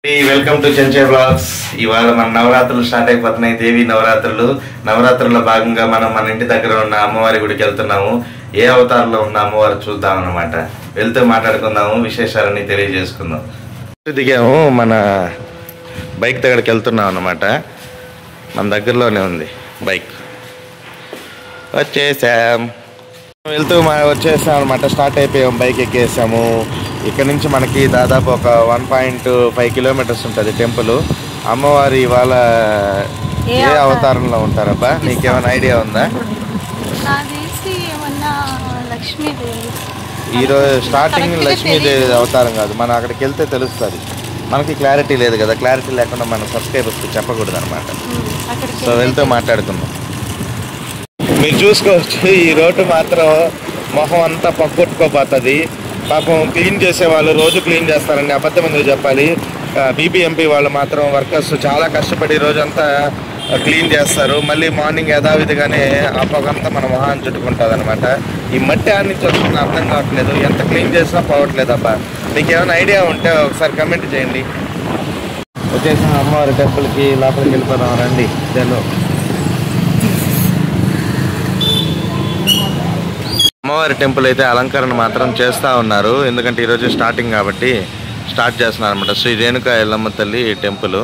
Welcome to చెంచే blogs. ఇవాళ మన నవరాత్రులు స్టార్ట్ అయిపోతున్నాయి. దేవి నవరాత్రుల్లో భాగంగా మనం మన ఇంటి దగ్గర ఉన్న అమ్మవారి గుడికి వెళ్తున్నాము. ఏ అవతారంలో ఉన్న అమ్మవారు చూద్దాం అన్నమాట. వెళ్తూ మాట్లాడుకుందాము, విశేషాలన్నీ తెలియజేసుకుందాం. దిగాము, మన బైక్ దగ్గరికి వెళ్తున్నాం అన్నమాట. మన దగ్గరలోనే ఉంది బైక్. వెళ్తూ వచ్చేసాం అనమాట. స్టార్ట్ అయిపోయాం, బైక్ ఎక్కేసాము. ఇక్కడ నుంచి మనకి దాదాపు ఒక 1.5 కిలోమీటర్స్ ఉంటుంది టెంపుల్. అమ్మవారి ఇవాళ ఏ అవతారంలో ఉంటారబ్బా, నీకేమైనా ఐడియా ఉందా? ఈరోజు స్టార్టింగ్ లక్ష్మీదేవి అవతారం కాదు, మనం అక్కడికి వెళ్తే తెలుస్తుంది. మనకి క్లారిటీ లేదు కదా, క్లారిటీ లేకుండా మన సబ్స్క్రైబర్స్కి చెప్పకూడదు అనమాట. సో వెళ్తూ మాట్లాడుకుందాం. మీరు చూసుకోవచ్చు, ఈ రోడ్డు మాత్రం మొహం అంతా పక్కొట్టుకోపోతుంది. పాపం క్లీన్ చేసే వాళ్ళు రోజు క్లీన్ చేస్తారండి, అబద్ధం ఎందుకు చెప్పాలి. బీబీఎంపీ వాళ్ళు మాత్రం వర్కర్స్ చాలా కష్టపడి రోజంతా క్లీన్ చేస్తారు. మళ్ళీ మార్నింగ్ యథావిధిగానే ఆ పొగంతా మన మొహాన్ని చుట్టుకుంటుంది అనమాట. ఈ మట్టి ఆడి నుంచి వస్తుంది అర్థం కావట్లేదు, ఎంత క్లీన్ చేసినా పోవట్లేదు అబ్బా. మీకు ఏమైనా ఐడియా ఉంటే ఒకసారి కమెంట్ చేయండి. వచ్చేసిన అమ్మవారి టెంపుల్కి లోపలికి వెళ్ళిపోదాం రండి. అమ్మవారి టెంపుల్ అయితే అలంకరణ మాత్రం చేస్తూ ఉన్నారు, ఎందుకంటే ఈరోజు స్టార్టింగ్ కాబట్టి స్టార్ట్ చేస్తున్నారు అనమాట. శ్రీ రేణుకా ఎల్లమ్మ తల్లి టెంపుల్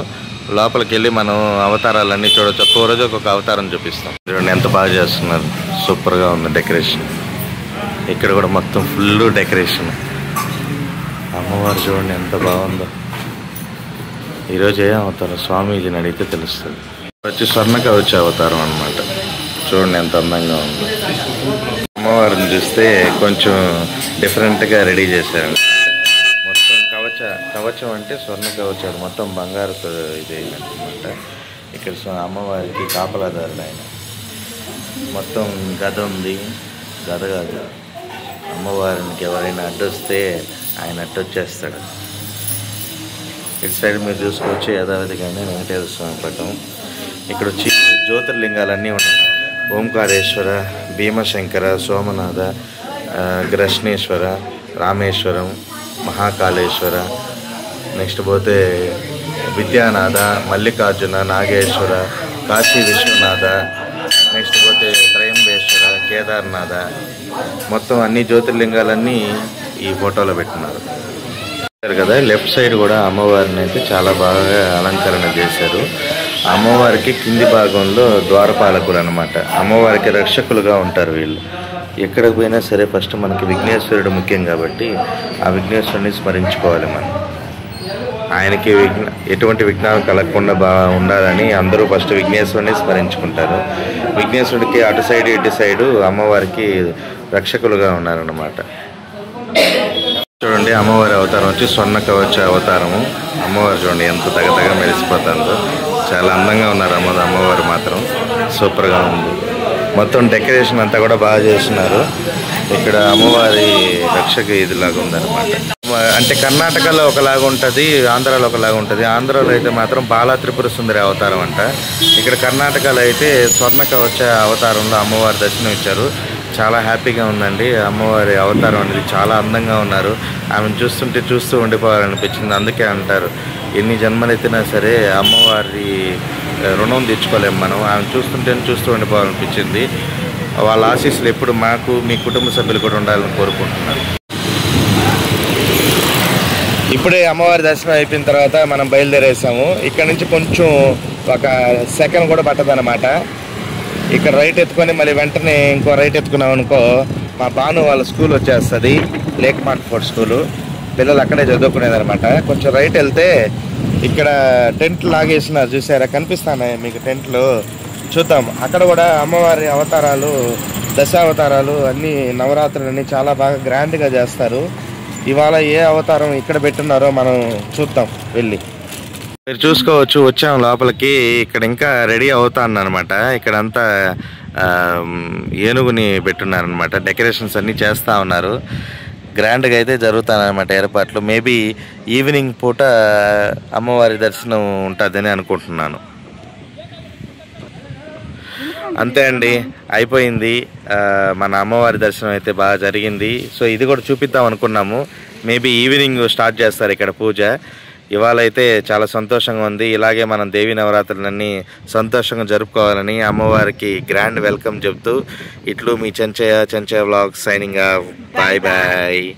లోపలికి వెళ్ళి మనం అవతారాలన్నీ చూడవచ్చు. ఒక్కో రోజు ఒక్కొక్క అవతారం చూపిస్తాం. చూడండి ఎంత బాగా చేస్తున్నారు, సూపర్గా ఉంది డెకరేషన్. ఇక్కడ కూడా మొత్తం ఫుల్ డెకరేషన్. అమ్మవారు చూడండి ఎంత బాగుందో. ఈరోజు ఏం అవతారం స్వామీజీని అడిగితే తెలుస్తుంది. వచ్చి స్వర్ణక వచ్చే అవతారం అనమాట. చూడండి ఎంత అందంగా ఉంది. అమ్మవారిని చూస్తే కొంచెం డిఫరెంట్గా రెడీ చేశారు. మొత్తం కవచం అంటే స్వర్ణ కవచాలు, మొత్తం బంగారుతో ఇది అనమాట. ఇక్కడ అమ్మవారికి కాపలాదారుడు ఆయన. మొత్తం గద ఉంది, గద కాదు, అమ్మవారికి ఎవరైనా అడ్డొస్తే ఆయన అడ్డొచ్చేస్తాడు. ఇటు సైడ్ మీరు చూసుకోవచ్చు యథావిధిగానే వెంకటేశ్వర స్వామి పటం. ఇక్కడ వచ్చి జ్యోతిర్లింగాలన్నీ ఉన్నాయి. ఓంకారేశ్వర, భీమశంకర, సోమనాథ, గ్రష్ణేశ్వర, రామేశ్వరం, మహాకాళేశ్వర, నెక్స్ట్ పోతే విద్యానాథ, మల్లికార్జున, నాగేశ్వర, కాశీ విశ్వనాథ, నెక్స్ట్ పోతే త్రయంబేశ్వర, కేదార్నాథ. మొత్తం అన్ని జ్యోతిర్లింగాలన్నీ ఈ ఫోటోలో పెట్టినారు కదా. లెఫ్ట్ సైడ్ కూడా అమ్మవారిని అయితే చాలా బాగా అలంకరణ చేశారు. అమ్మవారికి కింది భాగంలో ద్వారపాలకులు అనమాట. అమ్మవారికి రక్షకులుగా ఉంటారు వీళ్ళు. ఎక్కడికి పోయినా సరే ఫస్ట్ మనకి విఘ్నేశ్వరుడు ముఖ్యం కాబట్టి ఆ విఘ్నేశ్వరుని స్మరించుకోవాలి మనం. ఆయనకి ఎటువంటి విఘ్నాలు కలగకుండా ఉండాలని అందరూ ఫస్ట్ విఘ్నేశ్వరుని స్మరించుకుంటారు. విఘ్నేశ్వరుడికి అటు సైడ్ ఇటు సైడు అమ్మవారికి రక్షకులుగా ఉన్నారన్నమాట. చూడండి అమ్మవారి అవతారం వచ్చి స్వర్ణ కవచ అవతారము. అమ్మవారు చూడండి ఎంత తగ మెరిసిపోతుందో, చాలా అందంగా ఉన్నారు అమ్మవారు మాత్రం, సూపర్గా ఉంది. మొత్తం డెకరేషన్ అంతా కూడా బాగా చేస్తున్నారు. ఇక్కడ అమ్మవారి రక్షక ఇదిలాగా ఉందన్నమాట. అంటే కర్ణాటకలో ఒకలాగా ఉంటుంది, ఆంధ్రాలో ఒకలాగా ఉంటుంది. ఆంధ్రాలో అయితే మాత్రం బాలా త్రిపుర సుందరి అవతారం అంట. ఇక్కడ కర్ణాటకలో అయితే స్వర్ణ కవచ అవతారంలో అమ్మవారి దర్శనం ఇచ్చారు. చాలా హ్యాపీగా ఉందండి. అమ్మవారి అవతారం అనేది చాలా అందంగా ఉన్నారు. ఆమెను చూస్తూ ఉండిపోవాలనిపించింది. అందుకే అంటారు ఎన్ని జన్మలు ఎత్తినా సరే అమ్మవారి రుణం తెచ్చుకోలేము మనం. ఆమెను చూస్తూ ఉండిపోవాలనిపించింది. వాళ్ళ ఆశీస్సులు ఎప్పుడు మాకు, మీ కుటుంబ సభ్యులు కూడా ఉండాలని కోరుకుంటున్నాను. ఇప్పుడే అమ్మవారి దర్శనం అయిపోయిన తర్వాత మనం బయలుదేరేసాము. ఇక్కడ నుంచి కొంచెం ఒక సెకండ్ కూడా పట్టదన్నమాట. ఇక్కడ రైట్ ఎత్తుకొని మళ్ళీ వెంటనే ఇంకో రైట్ ఎత్తుకున్నాం అనుకో మా బాను వాళ్ళ స్కూల్ వచ్చేస్తుంది, లేక్ మార్ట్ ఫోర్ట్ స్కూలు. పిల్లలు అక్కడే చదువుకునేది అనమాట. కొంచెం రైట్ వెళ్తే ఇక్కడ టెంట్ లాగేసినారు, చూసారా, కనిపిస్తాయి మీకు టెంట్లు. చూద్దాం. అక్కడ కూడా అమ్మవారి అవతారాలు, దశావతారాలు అన్నీ, నవరాత్రులన్నీ చాలా బాగా గ్రాండ్గా చేస్తారు. ఇవాళ ఏ అవతారం ఇక్కడ పెట్టున్నారో మనం చూద్దాం వెళ్ళి. మీరు చూసుకోవచ్చు, వచ్చాము లోపలికి. ఇక్కడ ఇంకా రెడీ అవుతాను అనమాట. ఇక్కడంతా ఏనుగుని పెట్టున్నారనమాట. డెకరేషన్స్ అన్నీ చేస్తూ ఉన్నారు. గ్రాండ్గా అయితే జరుగుతానమాట ఏర్పాట్లు. మేబీ ఈవినింగ్ పూట అమ్మవారి దర్శనం ఉంటుందని అనుకుంటున్నాను. అంతే అండి, అయిపోయింది. మన అమ్మవారి దర్శనం అయితే బాగా జరిగింది. సో ఇది కూడా చూపిద్దాం అనుకున్నాము. మేబీ ఈవినింగ్ స్టార్ట్ చేస్తారు ఇక్కడ పూజ. ఇవాళ అయితే చాలా సంతోషంగా ఉంది. ఇలాగే మనం దేవి నవరాత్రులన్నీ సంతోషంగా జరుపుకోవాలని అమ్మవారికి గ్రాండ్ వెల్కమ్ చెప్తూ ఇట్లు మీ Chenchaiah vlogs signing off. Bye bye.